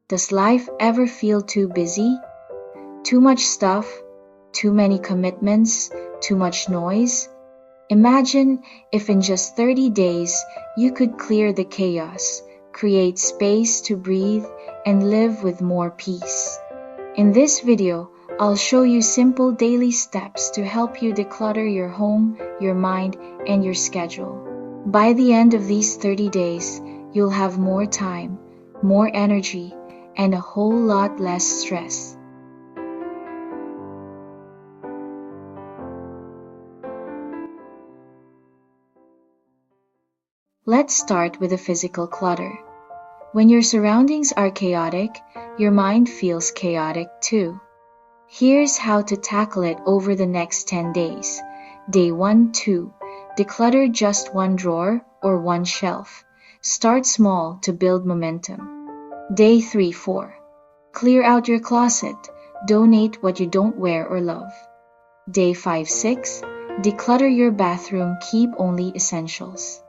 Does life ever feel too busy? Too much stuff? Too many commitments? Too much noise? Imagine if in just 30 days you could clear the chaos, create space to breathe, and live with more peace. In this video, I'll show you simple daily steps to help you declutter your home, your mind, and your schedule. By the end of these 30 days, you'll have more time, more energy, and a whole lot less stress. Let's start with the physical clutter. When your surroundings are chaotic, your mind feels chaotic too. Here's how to tackle it over the next 10 days. Day 1, 2. Declutter just one drawer or one shelf. Start small to build momentum. Day 3, 4. Clear out your closet. Donate what you don't wear or love. Day 5, 6. Declutter your bathroom. Keep only essentials.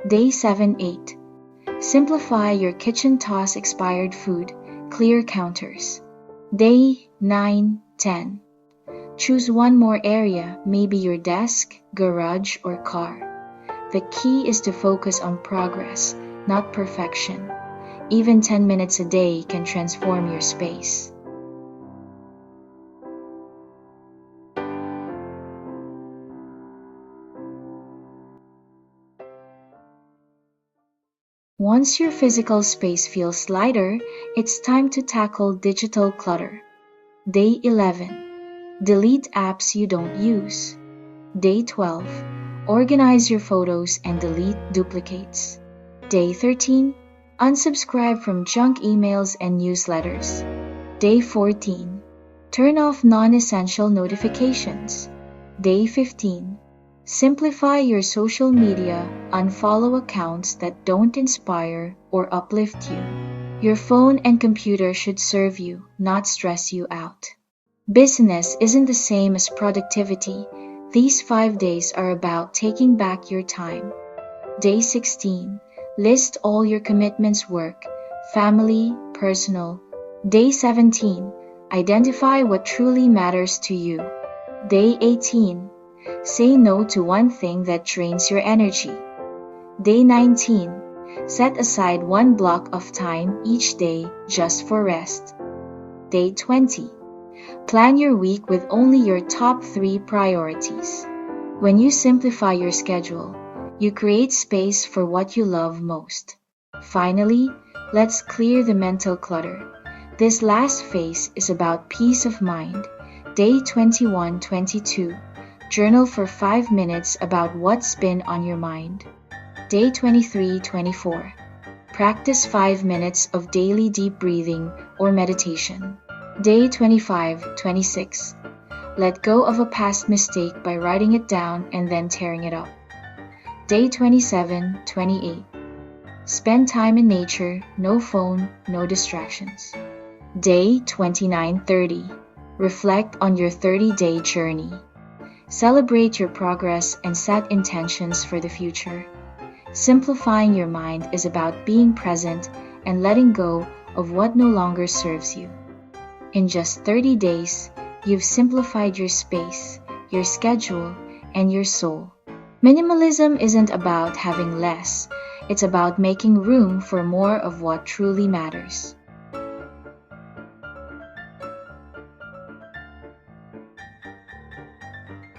Day 7, 8. Simplify your kitchen. Toss expired food. Clear counters. Day 9, 10. Choose one more area, maybe your desk, garage, or car. The key is to focus on progress, not perfection. Even 10 minutes a day can transform your space. Once your physical space feels lighter, it's time to tackle digital clutter. Day 11. Delete apps you don't use. Day 12. Organize your photos and delete duplicates. Day 13. Unsubscribe from junk emails and newsletters. Day 14. Turn off non-essential notifications. Day 15. Simplify your social media. Unfollow accounts that don't inspire or uplift you. Your phone and computer should serve you, not stress you out. Busyness isn't the same as productivity. These 5 days are about taking back your time. Day 16. List all your commitments: work, family, personal. Day 17. Identify what truly matters to you. Day 18. Say no to one thing that drains your energy. Day 19. Set aside one block of time each day just for rest. Day 20. Plan your week with only your top 3 priorities. When you simplify your schedule, you create space for what you love most. Finally, let's clear the mental clutter. This last phase is about peace of mind. Day 21, 22. Journal for 5 minutes about what's been on your mind. Day 23, 24. Practice 5 minutes of daily deep breathing or meditation. Day 25, 26. Let go of a past mistake by writing it down and then tearing it up. Day 27, 28. Spend time in nature, no phone, no distractions. Day 29, 30. Reflect on your 30-day journey. Celebrate your progress and set intentions for the future. Simplifying your mind is about being present and letting go of what no longer serves you. In just 30 days, you've simplified your space, your schedule, and your soul. Minimalism isn't about having less, it's about making room for more of what truly matters.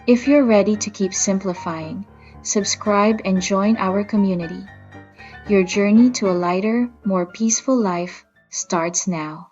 If you're ready to keep simplifying, subscribe and join our community. Your journey to a lighter, more peaceful life starts now.